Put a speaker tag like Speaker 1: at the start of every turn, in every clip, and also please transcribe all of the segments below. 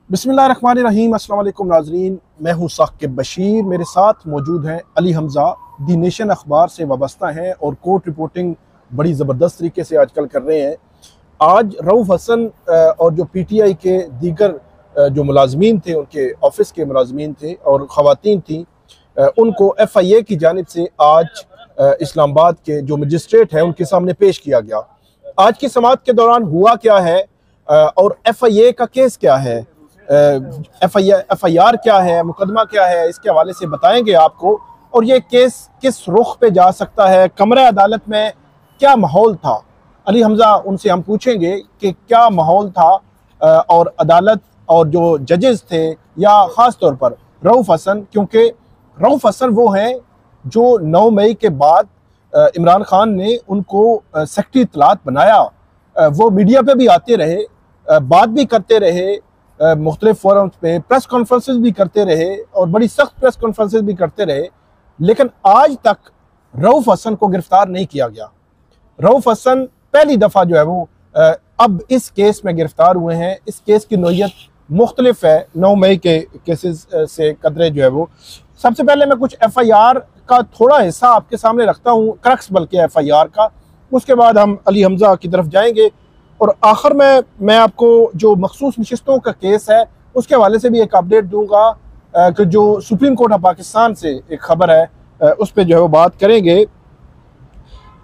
Speaker 1: बिस्मिल्लाहिर्रहमानिर्रहीम। अस्सलाम वालेकुम नाजरीन, मैं हूँ साकिब बशीर। मेरे साथ मौजूद हैं अली हमज़ा, दी नेशन अखबार से वाबस्ता हैं और कोर्ट रिपोर्टिंग बड़ी ज़बरदस्त तरीके से आजकल कर रहे हैं। आज रऊफ़ हसन और जो PTI के दीगर जो मुलाजमीन थे, उनके ऑफिस के मुलाजमीन थे और ख़वातीन थी, उनको FIA की जानिब से आज इस्लामाबाद के जो मजिस्ट्रेट हैं उनके सामने पेश किया गया। आज की समाअत के दौरान हुआ क्या है और FIA का केस क्या है, FIR क्या है, मुकदमा क्या है, इसके हवाले से बताएंगे आपको। और ये केस किस रुख पे जा सकता है, कमरे अदालत में क्या माहौल था। अली हमज़ा उनसे हम पूछेंगे कि क्या माहौल था और अदालत और जो जजेस थे, या ख़ास तौर पर रऊफ़ हसन, क्योंकि रऊफ़ हसन वो हैं जो 9 मई के बाद इमरान खान ने उनको सेक्रेटरी इत्तलात बनाया। वो मीडिया पे भी आते रहे, बात भी करते रहे, मुख्तलिफ फोरम्स पे प्रेस कॉन्फ्रेंसेस भी करते रहे और बड़ी सख्त प्रेस कॉन्फ्रेंसेस भी करते रहे, लेकिन आज तक रऊफ़ हसन को गिरफ्तार नहीं किया गया। रऊफ़ हसन पहली दफ़ा जो है वो अब इस केस में गिरफ्तार हुए हैं। इस केस की नोयत मुख्तलिफ है 9 मई के केसेस से कदरे जो है वो। सबसे पहले मैं कुछ FIR का थोड़ा हिस्सा आपके सामने रखता हूँ, क्रक्स बल्कि FIR का। उसके बाद हम अली हमज़ा की तरफ जाएंगे और आखिर में मैं आपको जो मखसूस नशिस्तों का केस है उसके हवाले से भी एक अपडेट दूंगा कि जो सुप्रीम कोर्ट ऑफ पाकिस्तान से एक खबर है उस पर जो है वो बात करेंगे।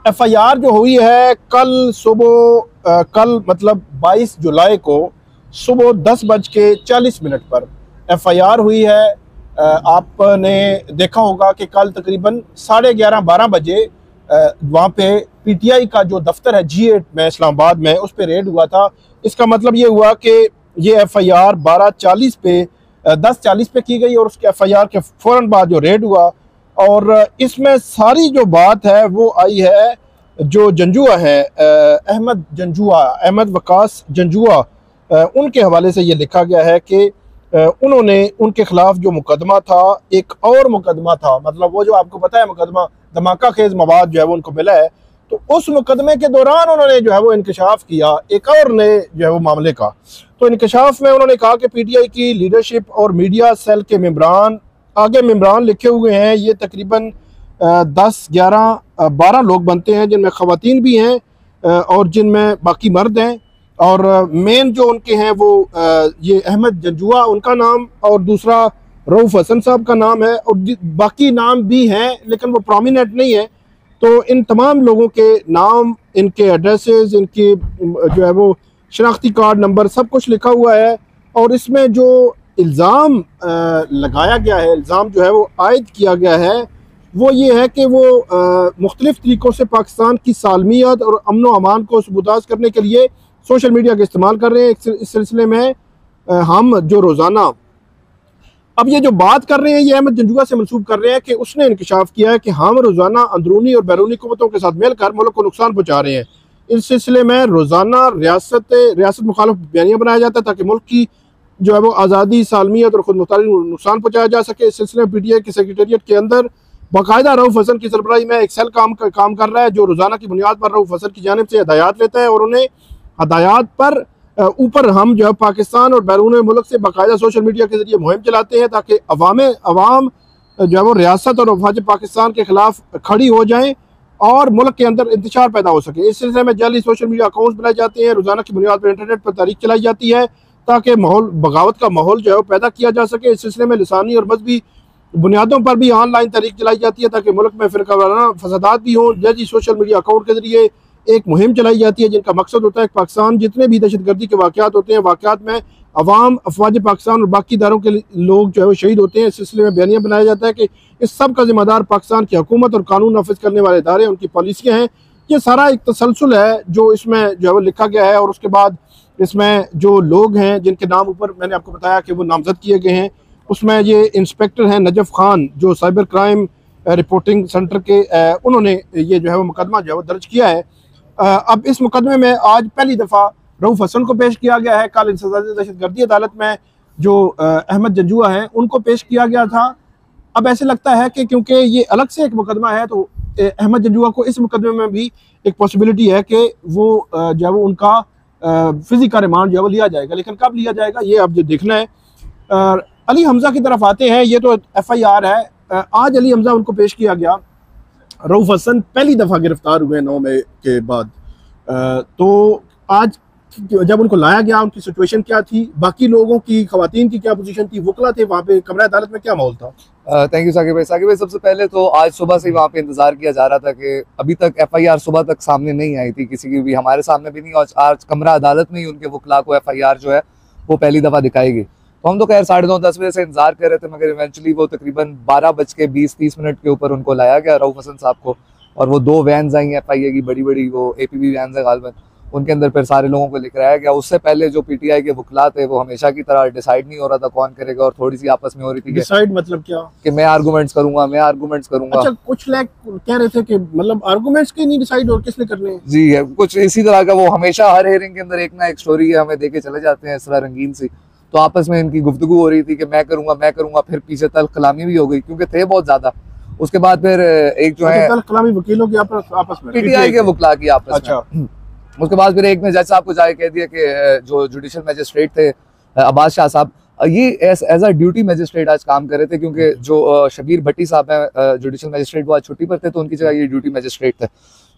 Speaker 1: FIR जो हुई है कल सुबह, कल मतलब 22 जुलाई को सुबह 10:40 पर FIR हुई है। आपने देखा होगा कि कल तकरीबन 11:30-12 बजे वहाँ पे PTI का जो दफ्तर है G8 में इस्लामाबाद में, उस पर रेड हुआ था। इसका मतलब ये हुआ कि ये FIR 12:40 पे 10:40 पे की गई और उसके FIR के फ़ौरन बाद जो रेड हुआ। और इसमें सारी जो बात है वो आई है जो जंजुआ है, अहमद वकास जंजुआ, उनके हवाले से ये लिखा गया है कि उन्होंने उनके खिलाफ जो मुकदमा था, एक और मुकदमा था, मतलब वो जो आपको पता है मुकदमा धमाका खेज मवाद जो है वो उनको मिला है, तो उस मुकदमे के दौरान उन्होंने जो है वो इंकशाफ किया एक और नए जो है वो मामले का। तो इंकशाफ में उन्होंने कहा कि PTI की लीडरशिप और मीडिया सेल के मेम्बरान, आगे मेम्बरान लिखे हुए हैं, ये तकरीबन 10, 11, 12 लोग बनते हैं, जिनमें ख़वातीन भी हैं और जिनमें बाकी मर्द हैं। और मेन जो उनके हैं वो ये अहमद जंजुआ उनका नाम और दूसरा रऊफ़ हसन साहब का नाम है, और बाकी नाम भी हैं लेकिन वो प्रोमिनेंट नहीं है। तो इन तमाम लोगों के नाम, इनके एड्रेसेस, इनकी जो है वो शनाख्ती कार्ड नंबर सब कुछ लिखा हुआ है। और इसमें जो इल्ज़ाम लगाया गया है, इल्ज़ाम जो है वो आयद किया गया है, वो ये है कि वो मुख्तलिफ तरीक़ों से पाकिस्तान की सालमियत और अमन व अमान को सबूताज करने के लिए सोशल मीडिया का इस्तेमाल कर रहे हैं। इस सिलसिले में हम जो रोज़ाना अब ये जो बात कर रहे हैं ये अहमद जंजुआ से मंसूब कर रहे हैं कि उसने इंकशाफ किया है कि हम रोज़ाना अंदरूनी और बैरूनी कुव्वतों के साथ मिलकर मुल्क को नुकसान पहुँचा रहे हैं। इस सिलसिले में रोज़ाना रियासत मुखालिफ बयानिया बनाया जाता है ताकि मुल्क की जो है वो आज़ादी, सालमियत और खुद मुख्तारी नुकसान पहुँचाया जा सके। इस सिलसिले में PTI की सेक्रेटेरिएट के अंदर बाकायदा रऊफ़ हसन की सरबराही में एक सेल काम कर रहा है, जो रोज़ाना की बुनियाद पर रऊफ़ हसन की जानिब से हदायत लेता है और उन्हें हदायत पर ऊपर हम जो है पाकिस्तान और बैरून मुल्क से बाकायदा सोशल मीडिया के जरिए मुहिम चलाते हैं ताकि अवाम जो है वो रियासत और वफाज पाकिस्तान के खिलाफ खड़ी हो जाएं और मुल्क के अंदर इंतशार पैदा हो सके। इस सिलसिले में जाली सोशल मीडिया अकाउंट्स बनाए जाते हैं, रोज़ाना की बुनियाद पर इंटरनेट पर तारीख चलाई जाती है ताकि माहौल बगावत का माहौल जो है वो पैदा किया जा सके। इस सिलसिले में लिसानी और मजहबी बुनियादों पर भी ऑनलाइन तारीख चलाई जाती है ताकि मुल्क में फ़िरकावाराना फसादात भी हों। जाली सोशल मीडिया अकाउंट के जरिए एक मुहिम चलाई जाती है जिनका मकसद होता है कि पाकिस्तान जितने भी दहशतगर्दी के वाक़यात होते हैं, वाक़यात में अवाम, अफवाज पाकिस्तान और बाकी इदारों के लोग जो है वो शहीद होते हैं। इस सिलसिले में बयानिया बनाया जाता है कि इस सब का जिम्मेदार पाकिस्तान की हुकूमत और कानून नाफिज करने वाले इदारे, उनकी पॉलिसियाँ हैं। ये सारा एक तसलसल है जो इसमें जो है वो लिखा गया है। और उसके बाद इसमें जो लोग हैं जिनके नाम ऊपर मैंने आपको बताया कि वो नामजद किए गए हैं, उसमें ये इंस्पेक्टर हैं नजफ खान जो साइबर क्राइम रिपोर्टिंग सेंटर के, उन्होंने ये जो है वो मुकदमा जो है वो दर्ज किया है। अब इस मुकदमे में आज पहली दफ़ा रऊफ़ हसन को पेश किया गया है। कल इंसदादी दहशतगर्दी अदालत में जो अहमद जंजुआ हैं उनको पेश किया गया था। अब ऐसे लगता है कि क्योंकि ये अलग से एक मुकदमा है तो अहमद जंजुआ को इस मुकदमे में भी एक पॉसिबिलिटी है कि वो जो है वो उनका फिजिकल रिमांड जो है वो लिया जाएगा, लेकिन कब लिया जाएगा ये अब जो देखना है। अली हमजा की तरफ आते हैं, ये तो FIR है। आज अली हमजा उनको पेश किया गया। रऊफ हसन पहली दफ़ा गिरफ्तार हुए 9 मई के बाद। तो आज जब उनको लाया गया उनकी सिचुएशन क्या थी, बाकी लोगों की, खवातीन की क्या पोजीशन थी, वकला थे वहाँ पे, कमरा अदालत में क्या माहौल था?
Speaker 2: थैंक यू साकिब भाई। साकिब भाई, सबसे पहले तो आज सुबह से वहाँ पे इंतजार किया जा रहा था कि अभी तक FIR सुबह तक सामने नहीं आई थी किसी की भी, हमारे सामने भी नहीं, और आज कमरा अदालत में ही उनके वकला को FIR जो है वो पहली दफ़ा दिखाएगी। तो हम तो खैर 9:30-10 बजे से इंतजार कर रहे थे, मगर इवेंचुअली वो तकरीबन 12:20-30 के ऊपर उनको लाया गया रऊफ हसन साहब को, और वो 2 वैन्स आई FIA की बड़ी बड़ी, वो APB वैन्स है गालबन, उनके अंदर फिर सारे लोगों को लिखवाया गया। उससे पहले जो PTI के वकला थे वो हमेशा की तरह डिसाइड नहीं हो रहा था कौन करेगा, और थोड़ी सी आपस में हो रही थी
Speaker 1: डिसाइड मतलब क्या
Speaker 2: कि मैं आर्गूमेंट्स करूंगा।
Speaker 1: अच्छा, कुछ लोग कह रहे थे कि मतलब आर्गूमेंट्स के नहीं डिसाइड और किसने करने हैं?
Speaker 2: जी है, कुछ इसी तरह का। वो हमेशा हर हेयरिंग के अंदर एक ना एक स्टोरी हमें देके चले जाते हैं इस तरह रंगीन सी। तो आपस में इनकी गुफ्तगू हो रही थी कि मैं करूंगा, फिर पीछे तल्ख कलामी भी हो गई क्योंकि थे बहुत ज्यादा। उसके बाद फिर एक जो है
Speaker 1: तल्ख कलामी वकीलों की आपस में,
Speaker 2: PTI के वकला की आपस में।
Speaker 1: अच्छा।
Speaker 2: उसके बाद फिर एक ने जज साहब को जाके कह दिया कि जो जुडिशल मजिस्ट्रेट थे अब्बास शाह साहब, ये एज अ ड्यूटी मजिस्ट्रेट आज काम कर रहे थे, क्योंकि जो शबीर भट्टी साहब हैं जुडिशल मजिस्ट्रेट, वो आज छुट्टी पर थे, तो उनकी जगह ये ड्यूटी मजिस्ट्रेट थे।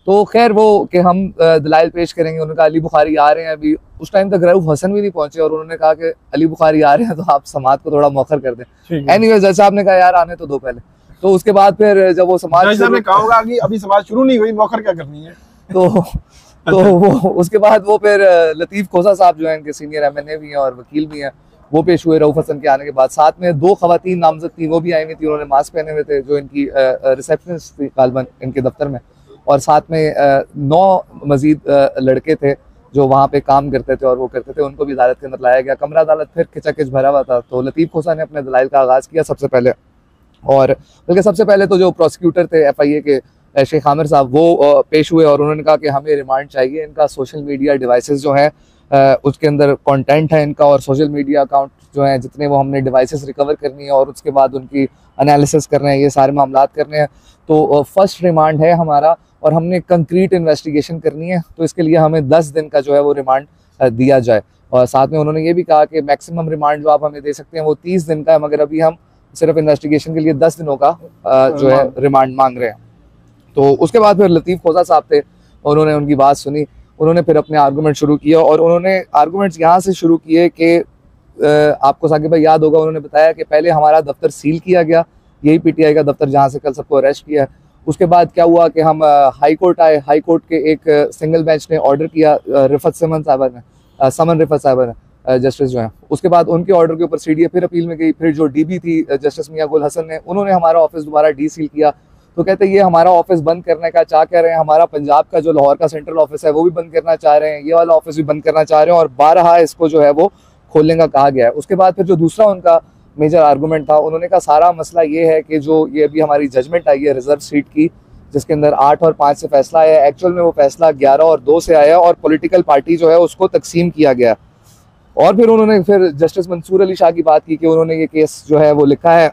Speaker 2: तो खैर वो कि हम दलाइल पेश करेंगे, उन्होंने कहा अली बुखारी आ रहे हैं अभी। उस टाइम तक रऊफ हसन भी नहीं पहुंचे और उन्होंने कहा कि अली बुखारी आ रहे हैं तो आप समाअत को थोड़ा मौखर कर दें। एनीवे जज साहब ने कहा यार आने तो दो पहले। तो उसके बाद फिर जब वो समाअत
Speaker 1: ने कहा होगा कि अभी समाअत शुरू नहीं हुई, मौखर क्या करनी है,
Speaker 2: तो वो उसके बाद वो फिर लतीफ खोसा साहब जो है इनके सीनियर MNA भी हैं और वकील भी हैं, वो पेश हुए रऊफ हसन के आने के बाद। साथ में 2 खवातीन नामजद थी, वो भी आई हुई थी, उन्होंने मास्क पहने हुए थे, जो इनकी रिसेप्शनिस्ट थी गालबन इनके दफ्तर में, और साथ में 9 मजीद लड़के थे जो वहाँ पे काम करते थे और वो करते थे, उनको भी अदालत के अंदर लाया गया। कमरा अदालत फिर खिचाखिच भरा हुआ था। तो लतीफ खोसा ने अपने दलाइल का आगाज़ किया सबसे पहले, और बल्कि सबसे पहले तो जो प्रोसिक्यूटर थे FIA के शेख आमिर साहब, वो पेश हुए और उन्होंने कहा कि हमें रिमांड चाहिए। इनका सोशल मीडिया डिवाइसेस जो हैं उसके अंदर कंटेंट है इनका, और सोशल मीडिया अकाउंट जो हैं जितने, वो हमने डिवाइसेस रिकवर करनी है और उसके बाद उनकी एनालिसिस करना है, ये सारे मामलात करने हैं। तो फर्स्ट रिमांड है हमारा, और हमने कंक्रीट इन्वेस्टिगेशन करनी है, तो इसके लिए हमें 10 दिन का जो है वो रिमांड दिया जाए। और साथ में उन्होंने ये भी कहा कि मैक्सिमम रिमांड जो आप हमें दे सकते हैं वो 30 दिन का है, मगर अभी हम सिर्फ इन्वेस्टिगेशन के लिए 10 दिनों का जो है रिमांड मांग रहे हैं। तो उसके बाद फिर लतीफ खोसा साहब थे, उन्होंने उनकी बात सुनी, उन्होंने फिर अपने आर्गूमेंट शुरू किया, और उन्होंने आर्गूमेंट्स यहाँ से शुरू किए कि आपको साकिब भाई याद होगा, उन्होंने बताया कि पहले हमारा दफ्तर सील किया गया, यही PTI का दफ्तर जहाँ से कल सबको अरेस्ट किया है। उसके बाद क्या हुआ कि हम हाई कोर्ट आए, हाई कोर्ट के एक सिंगल बेंच ने ऑर्डर किया, रिफत समन रिफत साहब ने जस्टिस जो है, उसके बाद उनके ऑर्डर के ऊपर CDA फिर अपील में गई। फिर जो DB थी जस्टिस मियां गुल हसन ने, उन्होंने हमारा ऑफिस दोबारा डीसील किया। तो कहते हैं ये हमारा ऑफिस बंद करने का चाह कह रहे हैं, हमारा पंजाब का जो लाहौर का सेंट्रल ऑफिस है वो भी बंद करना चाह रहे हैं, ये वाला ऑफिस भी बंद करना चाह रहे हैं, और 12 इसको जो है वो खोलने का कहा गया है। उसके बाद फिर जो दूसरा उनका मेजर आर्गूमेंट था, उन्होंने कहा सारा मसला ये है कि जो ये अभी हमारी जजमेंट आई है रिजर्व सीट की, जिसके अंदर 8 और 5 से फैसला आया, एक्चुअल में वो फैसला 11 और 2 से आया, और पॉलिटिकल पार्टी जो है उसको तकसीम किया गया। और फिर उन्होंने फिर जस्टिस मंसूर अली शाह की बात की कि उन्होंने ये केस जो है वो लिखा है,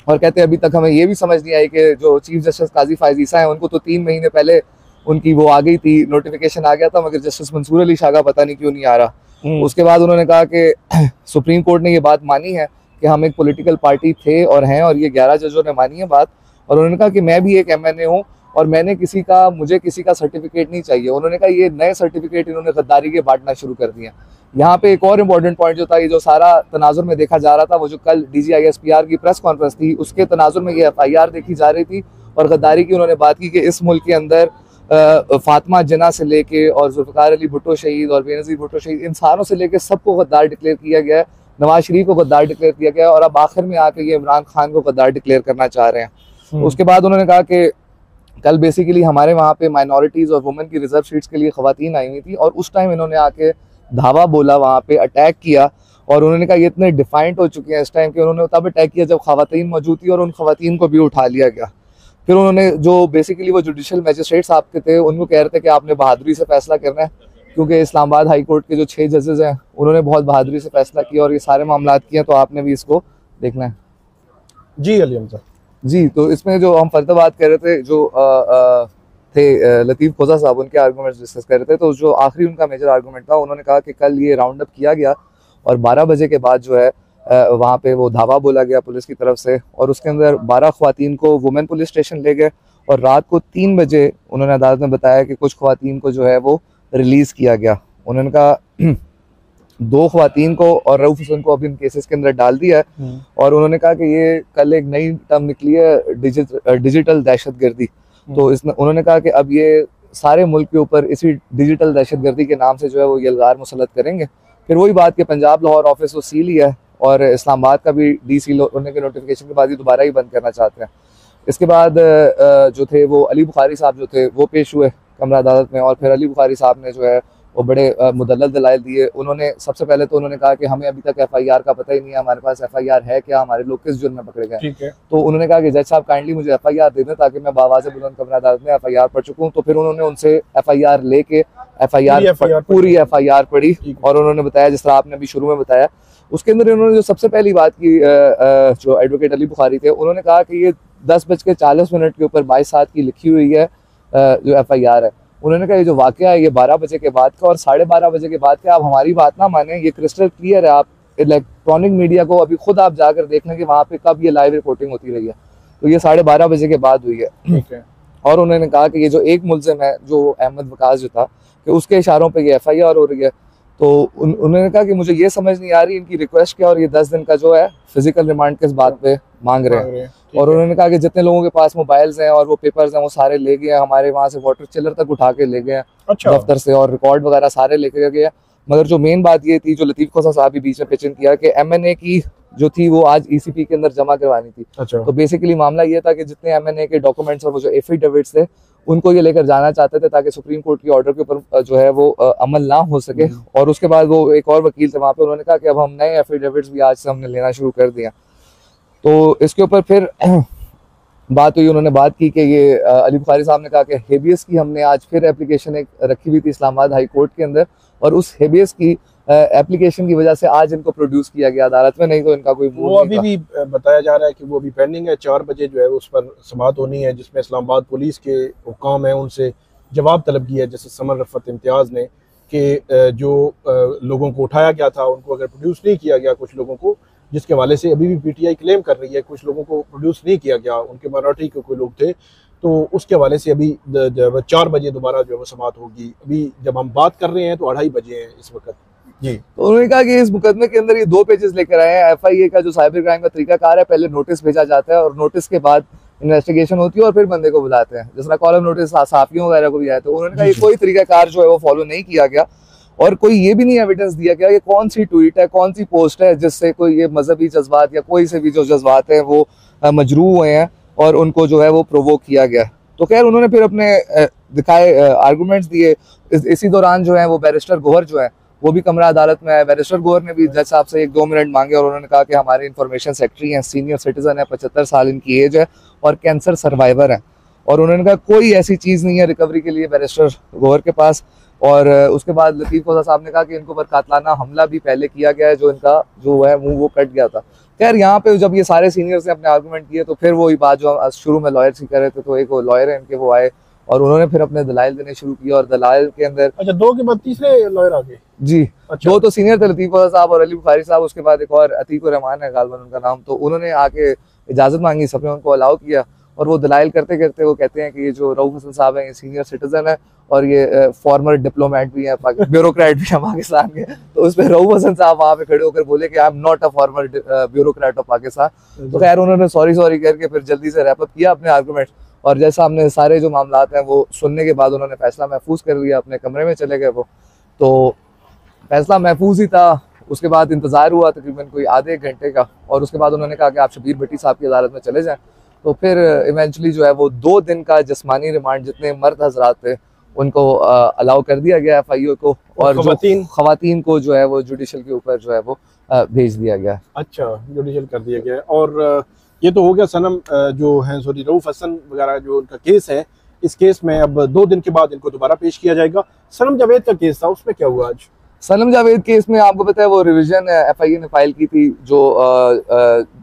Speaker 2: और कहते हैं अभी तक हमें ये भी समझ नहीं आई कि जो चीफ जस्टिस काजी फायज ईसा है, उनको तो 3 महीने पहले उनकी वो आ गई थी, नोटिफिकेशन आ गया था, मगर जस्टिस मंसूर अली शाह का पता नहीं क्यों नहीं आ रहा। उसके बाद उन्होंने कहा कि सुप्रीम कोर्ट ने ये बात मानी है कि हम एक पॉलिटिकल पार्टी थे और हैं, और ये 11 जजों ने मानी है बात। और उन्होंने कहा कि मैं भी एक MNA हूँ और मुझे किसी का सर्टिफिकेट नहीं चाहिए। उन्होंने कहा ये नए सर्टिफिकेट इन्होंने गद्दारी के बांटना शुरू कर दिया। यहाँ पे एक और इम्पोर्टेंट पॉइंट जो था, ये जो सारा तनाजुर में देखा जा रहा था, वो जो कल DGISPR की प्रेस कॉन्फ्रेंस थी, उसके तनाजुर में ये FIR देखी जा रही थी, और गद्दारी की उन्होंने बात की कि इस मुल्क के अंदर फातिमा जिन्ना से लेके और जुल्फ़िकार अली भुट्टो शहीद और बेनज़ीर भुट्टो शहीद, इन सारों से लेके सबको गद्दार डिक्लेयर किया गया है, नवाज शरीफ को गद्दार डिक्लेयर किया गया है, और अब आखिर में आके ये इमरान खान को गद्दार डिक्लेयर करना चाह रहे हैं। उसके बाद उन्होंने कहा कि कल बेसिकली हमारे वहाँ पे माइनॉरिटीज़ और वुमेन की रिजर्व सीट्स के लिए खवातीन आई हुई थी, और उस टाइम इन्होंने आके धावा बोला, वहाँ पे अटैक किया, और उन्होंने कहा ये इतने डिफाइंट हो चुके हैं इस टाइम कि उन्होंने तब अटैक किया जब खवातीन मौजूद थी, और उन खवातीन को भी उठा लिया गया। फिर उन्होंने जो बेसिकली वो जुडिशल मजिस्ट्रेट साहब के थे, उनको कह रहे थे कि आपने बहादुरी से फैसला करना है, क्योंकि इस्लामाबाद हाई कोर्ट के जो 6 जजेस हैं उन्होंने बहुत बहादुरी से फैसला किया और ये सारे मामलात किए, तो आपने भी इसको देखना है।
Speaker 1: जी अली हमजा
Speaker 2: जी, तो इसमें जो हम फर्दर बात कर रहे थे, जो थे लतीफ़ खोजा साहब, उनके आर्गूमेंट्स डिस्कस कर रहे थे। तो जो आखिरी उनका मेजर आर्गूमेंट था, उन्होंने कहा कि कल ये राउंड अप किया गया और 12 बजे के बाद जो है वहाँ पे वो धावा बोला गया पुलिस की तरफ से, और उसके अंदर 12 ख्वातीन को वुमेन पुलिस स्टेशन ले गए, और रात को 3 बजे उन्होंने अदालत में बताया कि कुछ ख्वातीन को जो है वो रिलीज किया गया। उन्होंने कहा 2 ख्वातीन को और रऊफ हुसैन को अभी इन केसेस के अंदर डाल दिया है, और उन्होंने कहा कि ये कल एक नई टर्म निकली है डिजिटल दहशतगर्दी। तो उन्होंने कहा कि अब ये सारे मुल्क के ऊपर इसी डिजिटल दहशतगर्दी के नाम से जो है वो यलगार मुसल्लत करेंगे। फिर वही बात कि पंजाब लाहौर ऑफिस वो सील ही है, और इस्लामाबाद का भी डी सील होने के नोटिफिकेशन के बाद ही दोबारा ही बंद करना चाहते हैं। इसके बाद जो थे वो अली बुखारी साहब जो थे वो पेश हुए कमरा अदालत में, और फिर अली बुखारी साहब ने जो है वो बड़े मुदल्लल दलाइल दिए। उन्होंने सबसे पहले तो उन्होंने कहा कि हमें अभी तक FIR का पता ही नहीं है, हमारे पास FIR है क्या, हमारे लोग किस जुर्म में पकड़े गए।
Speaker 1: ठीक है।
Speaker 2: तो उन्होंने कहा कि जज साहब काइंडली मुझे FIR दे दें ताकि मैं बावाज़ बुलंद कमरा अदालत में FIR पढ़ चुकूँ। तो फिर उन्होंने उनसे FIR लेके पूरी FIR पढ़ी, और उन्होंने बताया जिस तरह आपने अभी शुरू में बताया। उसके अंदर उन्होंने जो सबसे पहली बात की, जो एडवोकेट अली बुखारी थे, उन्होंने कहा कि ये 10:40 के ऊपर 22/7 की लिखी हुई है जो FIR है। उन्होंने कहा ये जो वाकया है ये 12 बजे के बाद का और 12:30 बजे के बाद का। आप हमारी बात ना माने, ये क्रिस्टल क्लियर है। आप इलेक्ट्रॉनिक मीडिया को अभी खुद आप जाकर देख लें कि वहाँ पे कब ये लाइव रिपोर्टिंग होती रही है, तो ये 12:30 बजे के बाद हुई है।
Speaker 1: ठीक है।
Speaker 2: और उन्होंने कहा कि ये जो एक मुल्जिम है जो अहमद वकास जो था, कि उसके इशारों पे ये FIR हो रही है। तो उन्होंने कहा कि मुझे ये समझ नहीं आ रही इनकी रिक्वेस्ट क्या, और ये 10 दिन का जो है फिजिकल रिमांड किस बात पे मांग रहे हैं। और उन्होंने कहा कि जितने लोगों के पास मोबाइल्स हैं और वो पेपर्स हैं वो सारे ले गए हैं, हमारे वहाँ से वाटर चिलर तक उठा के ले गए हैं। अच्छा। दफ्तर से, और रिकॉर्ड वगैरह सारे लेके गए। मगर जो मेन बात ये थी, जो लतीफ़ खोसा साहब भी बीच में पिचिंग किया, कि MNA की जो थी वो आज ECP के अंदर जमा करवानी थी। अच्छा। तो बेसिकली मामला ये था कि जितने MNA के डॉक्यूमेंट्स और वो जो एफिडेविट्स थे उनको ये लेकर जाना चाहते थे ताकि सुप्रीम कोर्ट की ऑर्डर के ऊपर जो है वो अमल ना हो सके। और उसके बाद वो एक और वकील थे वहाँ पे, उन्होंने कहा कि अब हम नए एफिडेविट्स भी आज से हमने लेना शुरू कर दिया। तो इसके ऊपर फिर बात हुई, उन्होंने बात की कि ये अली बुखारी साहब ने कहा कि हेबियस की हमने आज फिर एप्लीकेशन एक रखी हुई थी इस्लामाबाद हाई कोर्ट के अंदर, और उस हेबियस की एप्लीकेशन की वजह से आज इनको प्रोड्यूस किया गया अदालत में, नहीं तो इनका कोई
Speaker 1: वो अभी भी बताया जा रहा है कि वो अभी पेंडिंग है। 4 बजे जो है उस पर समाअत होनी है, जिसमें इस्लामाबाद पुलिस के हुक्काम है उनसे जवाब तलब किया है, जैसे समर रफत इम्तियाज़ ने, कि जो लोगों को उठाया गया था उनको अगर प्रोड्यूस नहीं किया गया, कुछ लोगों को, जिसके हवाले से अभी भी PTI क्लेम कर रही है कुछ लोगों को प्रोड्यूस नहीं किया गया, उनके माइनॉरिटी के कोई लोग थे, तो उसके हवाले से अभी 4 बजे दोबारा जो है वो समाअत होगी। अभी जब हम बात कर रहे हैं तो 2:30 बजे हैं इस वक्त जी।
Speaker 2: तो उन्होंने कहा कि इस मुकदमे के अंदर ये 2 पेजेस लेकर आए हैं। FIA का जो साइबर क्राइम का तरीकाकार है, पहले नोटिस भेजा जाता है और नोटिस के बाद इन्वेस्टिगेशन होती है और फिर बंदे को बुलाते हैं, जिस तरह कॉलम नोटिस सहाफियों वगैरह को भी आया। तो उन्होंने कहा ये कोई तरीकाकार जो है वो फॉलो नहीं किया गया, और कोई ये भी नहीं एविडेंस दिया गया कि कौन सी ट्वीट है, कौन सी पोस्ट है जिससे कोई ये मजहबी जज्बात या कोई से भी जो जज्बात हैं वो मजरू हुए हैं और उनको जो है वो प्रोवोक किया गया। तो खैर उन्होंने फिर अपने दिखाए आर्गूमेंट्स दिए। इसी दौरान जो है वो बैरिस्टर गोहर जो है वो भी कमरा अदालत में आए। बैरिस्टर गोहर ने भी जज साहब से 1-2 मिनट मांगे, और उन्होंने कहा कि हमारे इंफॉर्मेशन सेक्रेटरी हैं, सीनियर सिटीजन है, 75 साल इनकी एज है और कैंसर सर्वाइवर है। और उन्होंने कहा कोई ऐसी चीज़ नहीं है रिकवरी के लिए बैरिस्टर गोहर के पास। और उसके बाद लतीफ़ खोसा साहब ने कहा कि इनको पर कातलाना हमला भी पहले किया गया है, जो इनका जो है मुंह वो कट गया था। खैर यहाँ पे जब ये सारे सीनियर्स ने अपने आर्गूमेंट किए तो फिर वही बात जो शुरू में लॉयर से कर रहे थे, तो एक वो लॉयर है इनके वो आए और उन्होंने फिर अपने दलाइल देने शुरू किए। और दलाइल के अंदर
Speaker 1: अच्छा 2 के बाद तीसरे लॉयर आ गए
Speaker 2: जी।
Speaker 1: अच्छा।
Speaker 2: 2 तो सीनियर थे, लतीफ़ खोसा साहब और अली बुखारी साहब, उसके बाद एक और अतीक रहमान है गालबन उनका नाम। तो उन्होंने आके इजाजत मांगी, सबने उनको अलाउ किया, और वो दलाइल करते करते वो कहते हैं कि ये जो रऊफ हसन साहब हैं ये सीनियर सिटीजन है और ये फॉर्मर डिप्लोमेट भी है, ब्यूरोक्रेट भी है पाकिस्तान के। तो उस पर रऊफ हसन साहब वहाँ पे खड़े होकर बोले कि I am not a former bureaucrat of Pakistan. तो खैर उन्होंने सॉरी करके फिर जल्दी से रैप अप किया अपने आर्गूमेंट, और जैसा हमने सारे जो मामलात हैं वो सुनने के बाद उन्होंने फैसला महफूज कर लिया, अपने कमरे में चले गए वो। तो फैसला महफूज ही था। उसके बाद इंतज़ार हुआ तकरीबन कोई आधे एक घंटे का, और उसके बाद उन्होंने कहा कि आप शबीर भट्टी साहब की अदालत में चले जाएं। तो फिर इवेंचुअली जो है वो 2 दिन का जिस्मानी रिमांड जितने मर्द हजरात थे उनको अलाउ कर दिया गया FIO को, और जो खवातीन को जो है वो जुडिशल के ऊपर जो है वो भेज दिया गया।
Speaker 1: अच्छा, जुडिशल कर दिया गया। और ये तो हो गया सनम जो है सॉरी रऊफ हसन वगैरह जो उनका केस है। इस केस में अब 2 दिन के बाद इनको दोबारा पेश किया जाएगा। सनम जावेद का केस था, उसमें क्या हुआ आज?
Speaker 2: सनम जावेद केस में आपको पता है वो रिवीजन FIA ने फाइल की थी, जो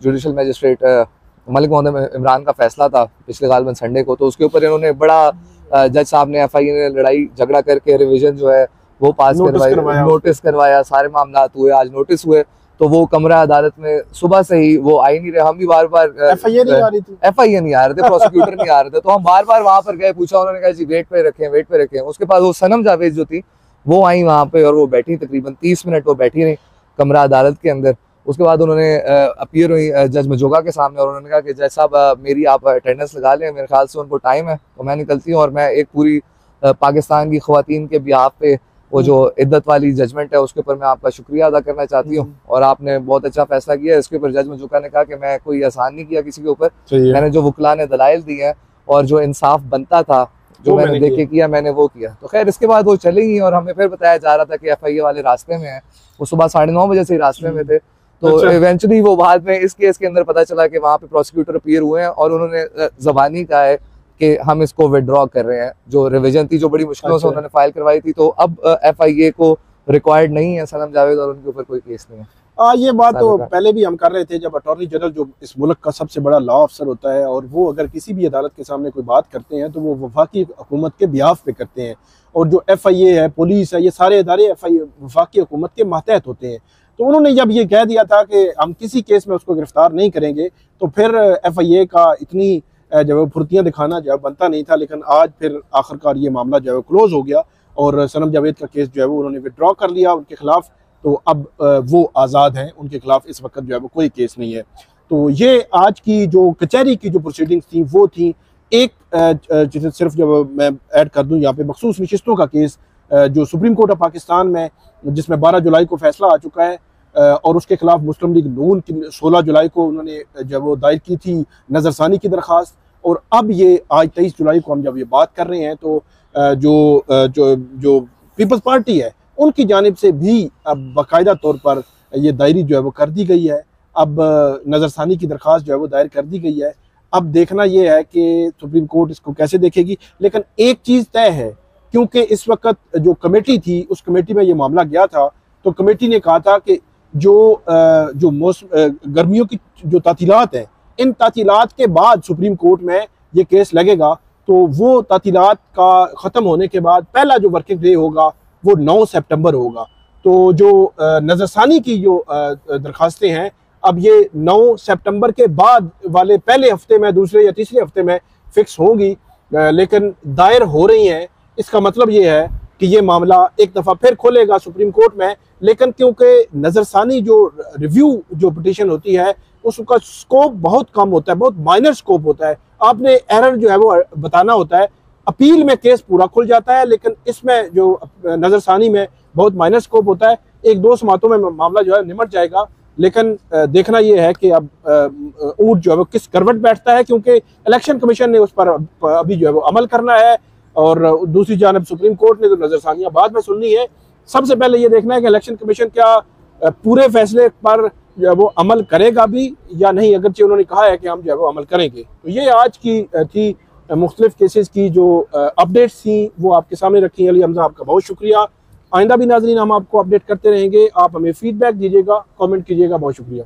Speaker 2: जुडिशल मजिस्ट्रेट मलिक मोहम्मद इमरान का फैसला था पिछले गालबन संडे को। तो उसके ऊपर इन्होंने बड़ा जज साहब ने FIA ने लड़ाई झगड़ा करके रिवीजन जो है वो पास करवाई, नोटिस करवाया, सारे मामला हुए, आज नोटिस हुए, तो वो कमरा अदालत में सुबह से ही वो आ ही नहीं रहे। हम भी बार बार
Speaker 1: FIA नहीं आ रही थी,
Speaker 2: FIA नहीं आ रहे थे, प्रोसिक्यूटर नहीं आ रहे थे, तो हम बार बार वहां पर गए, पूछा, उन्होंने कहा जी वेट पे रखें। उसके बाद वो सनम जावेद जो थी वो आई वहां पे और वो बैठी तकरीबन 30 मिनट वो बैठी रही कमरा अदालत के अंदर। उसके बाद उन्होंने अपीयर हुई जज मजोगा के सामने और उन्होंने कहा कि जज साहब मेरी आप अटेंडेंस लगा लें, मेरे ख्याल से उनको टाइम है, तो मैं निकलती हूँ और मैं एक पूरी पाकिस्तान की ख्वातीन के बिहाफ पे वो जो इद्दत वाली जजमेंट है उसके ऊपर मैं आपका शुक्रिया अदा करना चाहती हूँ और आपने बहुत अच्छा फैसला किया। इसके ऊपर जज मजूका ने कहा कि मैं कोई एहसान नहीं किया किसी के ऊपर, मैंने जो वकला ने दलाइल दिए हैं और जो इंसाफ बनता था जो मैंने देख के किया मैंने वो किया। तो खैर इसके बाद वो चली गई और हमें फिर बताया जा रहा था कि FIA वाले रास्ते में है, वो सुबह 9:30 बजे से रास्ते में थे। तो इवेंचुअली वो बाद में इस केस के अंदर पता चला कि वहाँ पे प्रोसिक्यूटर अपीयर हुए हैं और उन्होंने ज़बानी कहा है कि हम इसको विड्रॉ कर रहे हैं। जो रिवीजन थी जो बड़ी मुश्किलों से उन्होंने फाइल करवाई थी, तो अब FIA को रिक्वायर्ड नहीं है सनम जावेद और उनके ऊपर कोई केस नहीं है।
Speaker 1: ये बात तो पहले भी हम कर रहे थे, जब अटॉर्नी जनरल जो इस मुल्क का सबसे बड़ा लॉ अफसर होता है और वो अगर किसी भी अदालत के सामने कोई बात करते हैं तो वो वफाकी हुकूमत के बिहाफ पे करते हैं, और जो FIA है, पुलिस है, ये सारे इदारे वफाकी हुकूमत के मातहत होते हैं। तो उन्होंने जब ये कह दिया था कि हम किसी केस में उसको गिरफ्तार नहीं करेंगे, तो फिर FIA का इतनी जो है फुर्तियाँ दिखाना जो है बनता नहीं था। लेकिन आज फिर आखिरकार ये मामला जो है क्लोज हो गया और सनम जावेद का केस जो है वो उन्होंने विड्रॉ कर लिया उनके खिलाफ, तो अब वो आज़ाद हैं, उनके खिलाफ इस वक्त जो है वो कोई केस नहीं है। तो ये आज की जो कचहरी की जो प्रोसीडिंग्स थी वो थी एक सिर्फ जब मैं ऐड कर दूं यहाँ पे मखसूस नशिस्तों का केस जो सुप्रीम कोर्ट ऑफ पाकिस्तान में, जिसमें 12 जुलाई को फैसला आ चुका है और उसके खिलाफ मुस्लिम लीग नून की 16 जुलाई को उन्होंने जब वो दायर की थी नज़रसानी की दरख्वास्त, और अब ये आज 23 जुलाई को हम जब ये बात कर रहे हैं तो जो पीपल्स पार्टी है उनकी जानिब से भी अब बाकायदा तौर पर ये दायरी जो है वो कर दी गई है। अब नज़रसानी की दरख्वास्त जो है वो दायर कर दी गई है। अब देखना ये है कि सुप्रीम कोर्ट इसको कैसे देखेगी। लेकिन एक चीज़ तय है, क्योंकि इस वक्त जो कमेटी थी उस कमेटी में ये मामला गया था, तो कमेटी ने कहा था कि जो गर्मियों की जो तातीलात हैं, इन तातीलात के बाद सुप्रीम कोर्ट में ये केस लगेगा, तो वो तातीलात का ख़त्म होने के बाद पहला जो वर्किंग डे होगा वो 9 सितंबर होगा। तो जो नज़रसानी की जो दरखास्तें हैं अब ये 9 सितंबर के बाद वाले पहले हफ्ते में, दूसरे या तीसरे हफ्ते में फिक्स होंगी, लेकिन दायर हो रही हैं। इसका मतलब ये है कि ये मामला एक दफ़ा फिर खोलेगा सुप्रीम कोर्ट में, लेकिन क्योंकि नज़रसानी जो रिव्यू जो पिटीशन होती है उसका स्कोप बहुत कम होता है, बहुत माइनर स्कोप होता है, आपने एरर जो है वो बताना होता है। अपील में केस पूरा खुल जाता है, लेकिन इसमें जो नज़रसानी में बहुत माइनर स्कोप होता है, 1-2 समातों में मामला जो है निमट जाएगा। लेकिन देखना ये है कि अब ऊँट जो है वो किस करवट बैठता है, क्योंकि इलेक्शन कमीशन ने उस पर अभी जो है वो अमल करना है और दूसरी जानब सुप्रीम कोर्ट ने तो नज़रसानियाँ बाद में सुननी है। सबसे पहले ये देखना है कि इलेक्शन कमीशन क्या पूरे फैसले पर जो है वो अमल करेगा भी या नहीं, अगरचे उन्होंने कहा है कि हम जो है वो अमल करेंगे। तो ये आज की थी मुख्तलिफ केसेस की जो अपडेट्स थी वो आपके सामने रखी। अली हमजा आपका बहुत शुक्रिया। आइंदा भी नाज़रीन हम आपको अपडेट करते रहेंगे। आप हमें फीडबैक दीजिएगा, कमेंट कीजिएगा। बहुत शुक्रिया।